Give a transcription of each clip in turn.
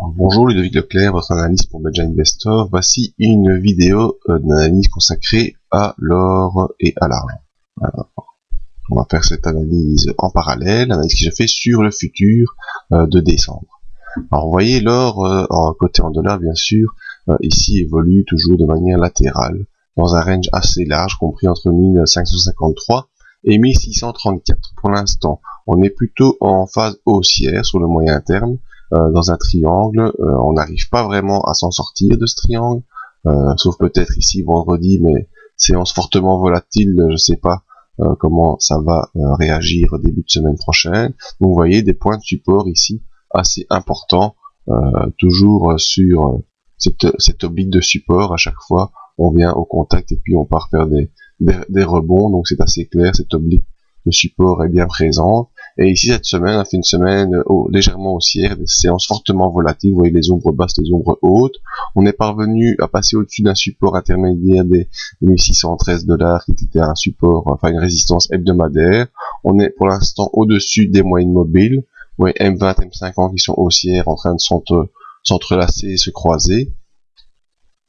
Bonjour Ludovic Leclerc, votre analyste pour Medja Investor. Voici une vidéo d'analyse consacrée à l'or et à l'argent. Alors, on va faire cette analyse en parallèle, l'analyse que j'ai fait sur le futur de décembre. Alors vous voyez l'or coté en dollars bien sûr, ici évolue toujours de manière latérale, dans un range assez large, compris entre 1553 et 1634. Pour l'instant, on est plutôt en phase haussière sur le moyen terme, dans un triangle. On n'arrive pas vraiment à s'en sortir de ce triangle, sauf peut-être ici vendredi, mais séance fortement volatile, je ne sais pas comment ça va réagir au début de semaine prochaine. Donc vous voyez des points de support ici assez importants, toujours sur cette oblique de support. À chaque fois on vient au contact et puis on part faire des rebonds, donc c'est assez clair, cette oblique de support est bien présente. Et ici cette semaine, on a fait une semaine légèrement haussière, des séances fortement volatiles, vous voyez les ombres basses, les ombres hautes. On est parvenu à passer au-dessus d'un support intermédiaire des 1613 $, qui était un support, enfin une résistance hebdomadaire. On est pour l'instant au-dessus des moyennes mobiles, vous voyez M20, M50 qui sont haussières en train de s'entrelacer et se croiser.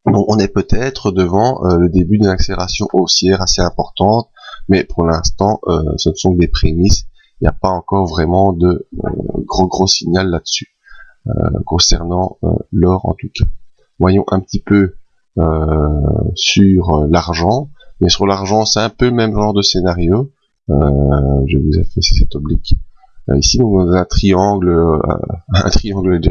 Donc on est peut-être devant le début d'une accélération haussière assez importante, mais pour l'instant ce ne sont que des prémices. Il n'y a pas encore vraiment de gros signal là-dessus, concernant l'or en tout cas. Voyons un petit peu sur l'argent. Mais sur l'argent, c'est un peu le même genre de scénario. Je vous ai fait cette oblique. Ici, on a un triangle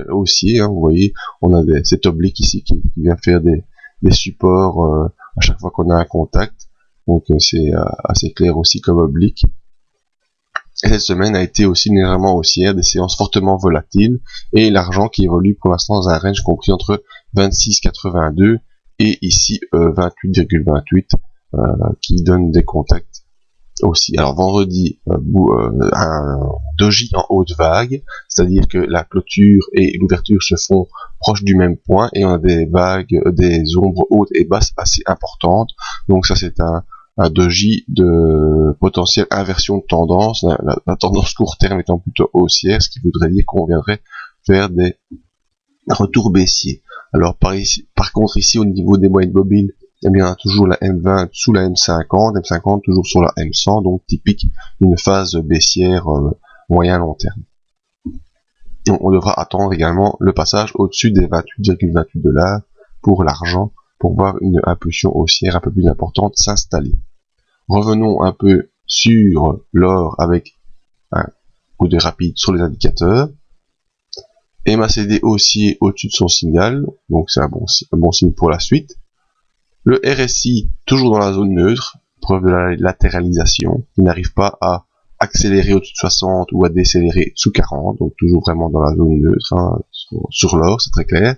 haussier. Vous voyez, on a cette oblique ici qui vient faire des supports à chaque fois qu'on a un contact. Donc c'est assez clair aussi comme oblique. Et cette semaine a été aussi légèrement haussière, des séances fortement volatiles, et l'argent qui évolue pour l'instant dans un range compris entre 26,82 et ici 28,28, qui donne des contacts aussi. Alors vendredi, un doji en haute vague, c'est-à-dire que la clôture et l'ouverture se font proches du même point, et on a des vagues, des ombres hautes et basses assez importantes. Donc ça c'est un doji de potentielle inversion de tendance, la tendance court terme étant plutôt haussière, ce qui voudrait dire qu'on viendrait faire des retours baissiers. Alors par contre ici au niveau des moyennes mobiles, eh bien on a toujours la M20 sous la M50, M50 toujours sur la M100, donc typique d'une phase baissière moyen long terme. Et on devra attendre également le passage au-dessus des 28,28 $ pour l'argent, pour voir une impulsion haussière un peu plus importante s'installer. Revenons un peu sur l'or avec un coup d'œil rapide sur les indicateurs. MACD haussier au-dessus de son signal, donc c'est un bon signe pour la suite. Le RSI toujours dans la zone neutre, preuve de la latéralisation, qui n'arrive pas à accélérer au-dessus de 60 ou à décélérer sous 40, donc toujours vraiment dans la zone neutre, hein, sur l'or, c'est très clair.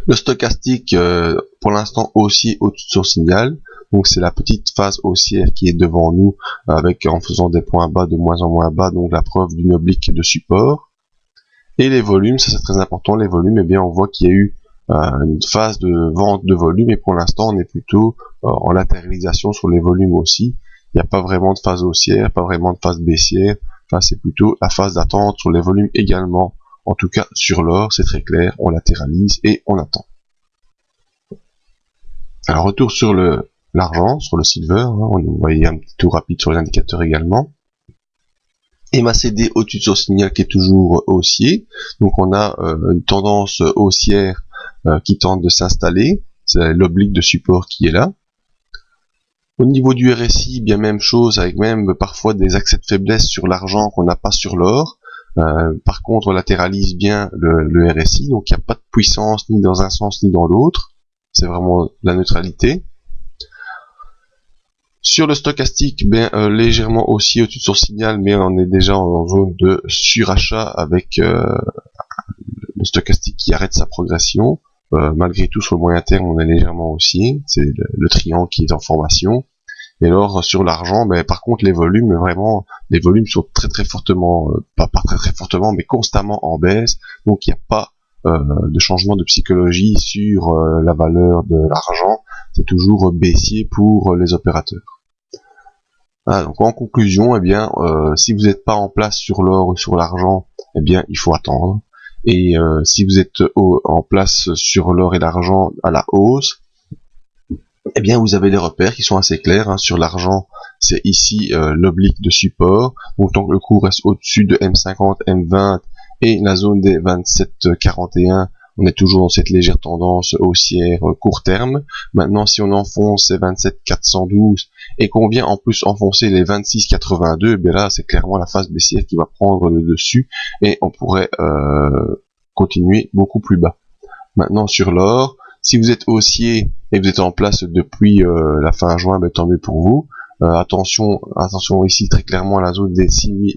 Le stochastique, pour l'instant haussier au-dessus de son signal, donc c'est la petite phase haussière qui est devant nous, avec en faisant des points bas de moins en moins bas, donc la preuve d'une oblique de support. Et les volumes, ça c'est très important, les volumes, eh bien on voit qu'il y a eu une phase de vente de volume, et pour l'instant on est plutôt en latéralisation sur les volumes aussi. Il n'y a pas vraiment de phase haussière, pas vraiment de phase baissière, enfin c'est plutôt la phase d'attente sur les volumes également. En tout cas, sur l'or, c'est très clair, on latéralise et on attend. Alors, retour sur l'argent, sur le silver, hein, on voyait un petit tour rapide sur les indicateurs également. MACD au-dessus de son signal qui est toujours haussier, donc on a une tendance haussière qui tente de s'installer, c'est l'oblique de support qui est là. Au niveau du RSI, bien même chose, avec même parfois des accès de faiblesse sur l'argent qu'on n'a pas sur l'or. Par contre, on latéralise bien le RSI, donc il n'y a pas de puissance ni dans un sens ni dans l'autre. C'est vraiment la neutralité. Sur le stochastique, légèrement aussi au-dessus de son signal, mais on est déjà en zone de surachat avec le stochastique qui arrête sa progression. Malgré tout, sur le moyen terme, on est légèrement haussier. C'est le triangle qui est en formation. Et alors sur l'argent, par contre les volumes sont très fortement, pas très fortement, mais constamment en baisse. Donc il n'y a pas de changement de psychologie sur la valeur de l'argent. C'est toujours baissier pour les opérateurs. Voilà, donc en conclusion, si vous n'êtes pas en place sur l'or ou sur l'argent, il faut attendre. Et si vous êtes en place sur l'or et l'argent à la hausse, eh bien vous avez des repères qui sont assez clairs. Sur l'argent, c'est ici l'oblique de support. Donc tant que le cours reste au-dessus de M50, M20 et la zone des 27,41, on est toujours dans cette légère tendance haussière court terme. Maintenant, si on enfonce ces 27,412 et qu'on vient en plus enfoncer les 26,82, bien là, c'est clairement la phase baissière qui va prendre le dessus et on pourrait continuer beaucoup plus bas. Maintenant, sur l'or, si vous êtes haussier et vous êtes en place depuis la fin juin, tant mieux pour vous. Attention ici très clairement à la zone des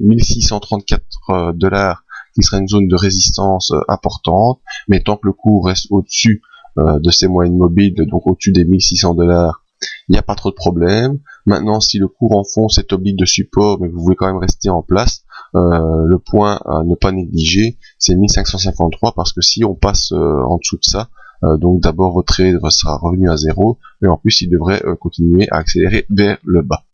1634 $, qui serait une zone de résistance importante, mais tant que le cours reste au-dessus de ces moyennes mobiles, donc au-dessus des 1600 $, il n'y a pas trop de problème. Maintenant, si le cours enfonce cette oblique de support, mais que vous voulez quand même rester en place, le point à ne pas négliger, c'est 1553, parce que si on passe en dessous de ça, donc d'abord votre trade sera revenu à zéro, et en plus il devrait continuer à accélérer vers le bas.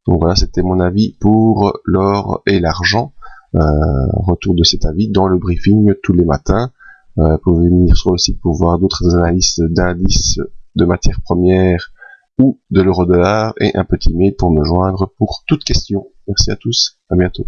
Donc voilà, c'était mon avis pour l'or et l'argent. Retour de cet avis dans le briefing tous les matins. Vous pouvez venir sur le site pour voir d'autres analyses d'indices de matières premières ou de l'euro-dollar, et un petit mail pour me joindre pour toute question. Merci à tous, à bientôt.